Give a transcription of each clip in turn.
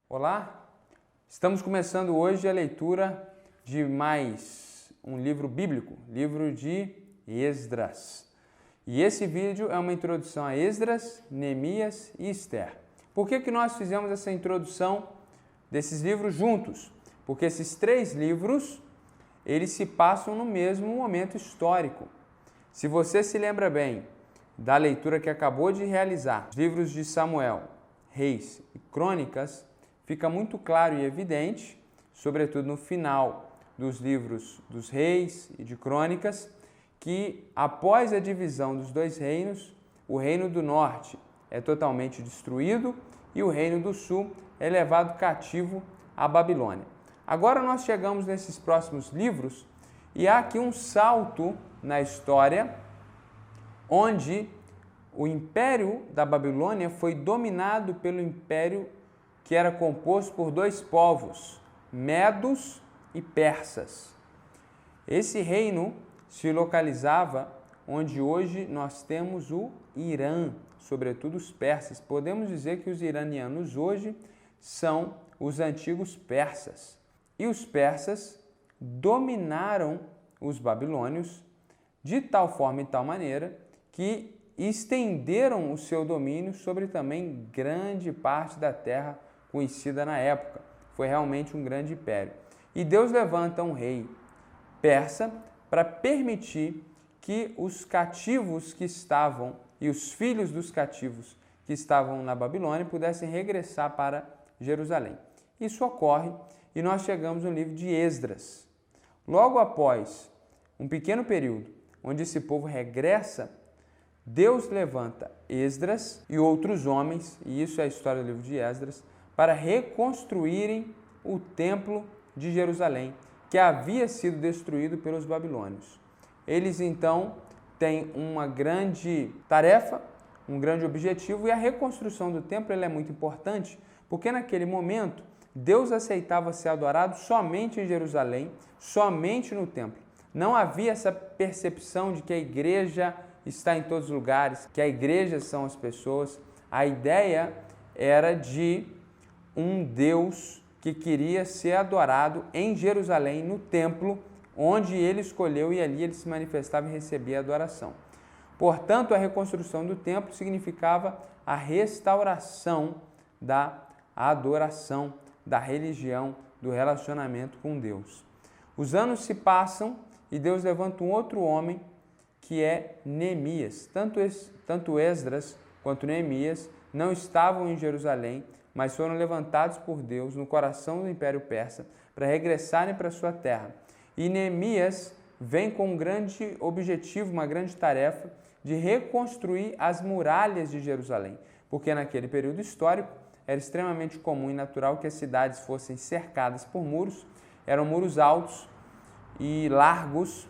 Olá, estamos começando hoje a leitura de mais um livro bíblico, livro de Esdras. E esse vídeo é uma introdução a Esdras, Neemias e Esther. Por que nós fizemos essa introdução desses livros juntos? Porque esses três livros, eles se passam no mesmo momento histórico. Se você se lembra bem da leitura que acabou de realizar, os livros de Samuel, Reis e Crônicas, fica muito claro e evidente, sobretudo no final dos livros dos Reis e de Crônicas, que após a divisão dos dois reinos, o reino do norte é totalmente destruído e o reino do sul é levado cativo à Babilônia. Agora nós chegamos nesses próximos livros e há aqui um salto na história onde o império da Babilônia foi dominado pelo império que era composto por dois povos, medos e persas. Esse reino se localizava onde hoje nós temos o Irã, sobretudo os persas. Podemos dizer que os iranianos hoje são os antigos persas. E os persas dominaram os babilônios de tal forma e tal maneira que estenderam o seu domínio sobre também grande parte da terra conhecida na época. Foi realmente um grande império. E Deus levanta um rei persa para permitir que os cativos que estavam e os filhos dos cativos que estavam na Babilônia pudessem regressar para Jerusalém. Isso ocorre e nós chegamos no livro de Esdras. Logo após um pequeno período onde esse povo regressa, Deus levanta Esdras e outros homens, e isso é a história do livro de Esdras, para reconstruírem o templo de Jerusalém, que havia sido destruído pelos babilônios. Eles então têm uma grande tarefa, um grande objetivo, e a reconstrução do templo é muito importante, porque naquele momento Deus aceitava ser adorado somente em Jerusalém, somente no templo. Não havia essa percepção de que a igreja está em todos os lugares, que a igreja são as pessoas. A ideia era de um Deus que queria ser adorado em Jerusalém, no templo, onde ele escolheu e ali ele se manifestava e recebia adoração. Portanto, a reconstrução do templo significava a restauração da adoração, da religião, do relacionamento com Deus. Os anos se passam e Deus levanta um outro homem que é Neemias. Tanto Esdras quanto Neemias não estavam em Jerusalém, mas foram levantados por Deus no coração do Império Persa para regressarem para sua terra. E Neemias vem com um grande objetivo, uma grande tarefa de reconstruir as muralhas de Jerusalém, porque naquele período histórico era extremamente comum e natural que as cidades fossem cercadas por muros, eram muros altos e largos,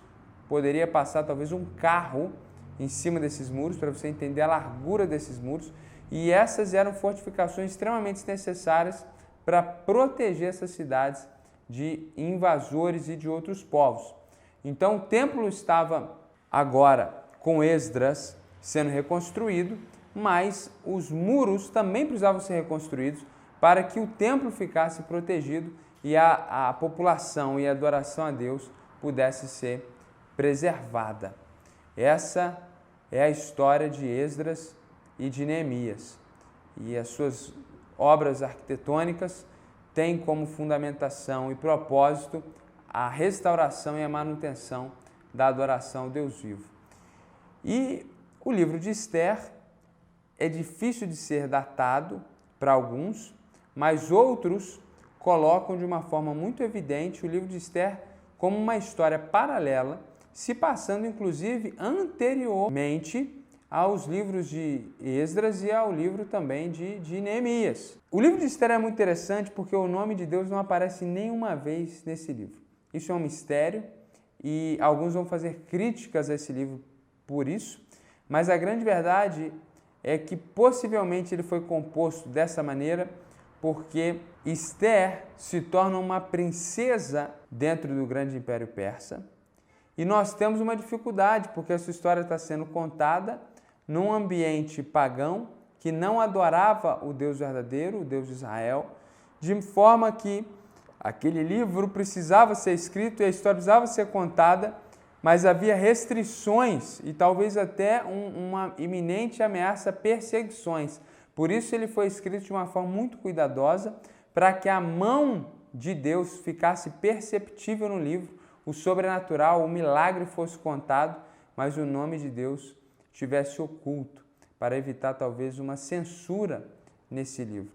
poderia passar talvez um carro em cima desses muros, para você entender a largura desses muros, e essas eram fortificações extremamente necessárias para proteger essas cidades de invasores e de outros povos. Então o templo estava agora com Esdras sendo reconstruído, mas os muros também precisavam ser reconstruídos para que o templo ficasse protegido e a população e a adoração a Deus pudesse ser preservada. Essa é a história de Esdras e de Neemias. E as suas obras arquitetônicas têm como fundamentação e propósito a restauração e a manutenção da adoração ao Deus vivo. E o livro de Esther é difícil de ser datado para alguns, mas outros colocam de uma forma muito evidente o livro de Esther como uma história paralela, se passando inclusive anteriormente aos livros de Esdras e ao livro também de Neemias. O livro de Esther é muito interessante porque o nome de Deus não aparece nenhuma vez nesse livro. Isso é um mistério e alguns vão fazer críticas a esse livro por isso, mas a grande verdade é que possivelmente ele foi composto dessa maneira porque Esther se torna uma princesa dentro do grande Império Persa e nós temos uma dificuldade porque a sua história está sendo contada num ambiente pagão que não adorava o Deus verdadeiro, o Deus de Israel, de forma que aquele livro precisava ser escrito e a história precisava ser contada, mas havia restrições e talvez até uma iminente ameaça a perseguições. Por isso ele foi escrito de uma forma muito cuidadosa, para que a mão de Deus ficasse perceptível no livro, o sobrenatural, o milagre fosse contado, mas o nome de Deus estivesse oculto, para evitar talvez uma censura nesse livro.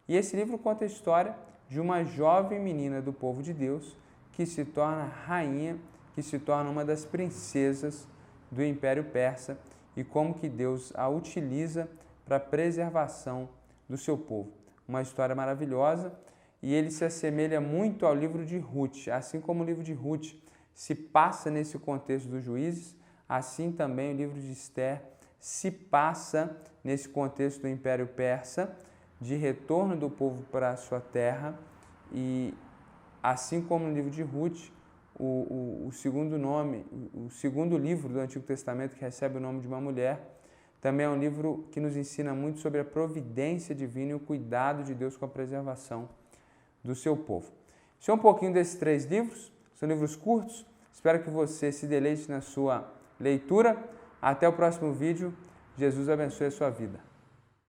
E esse livro conta a história de uma jovem menina do povo de Deus que se torna rainha, que se torna uma das princesas do Império Persa e como que Deus a utiliza para a preservação do seu povo. Uma história maravilhosa e ele se assemelha muito ao livro de Ruth. Assim como o livro de Ruth se passa nesse contexto dos juízes, assim também o livro de Esther se passa nesse contexto do Império Persa, de retorno do povo para a sua terra, e assim como no livro de Ruth, o segundo livro do Antigo Testamento que recebe o nome de uma mulher, também é um livro que nos ensina muito sobre a providência divina e o cuidado de Deus com a preservação do seu povo. Isso é um pouquinho desses 3 livros, são livros curtos, espero que você se deleite na sua leitura. Até o próximo vídeo, Jesus abençoe a sua vida.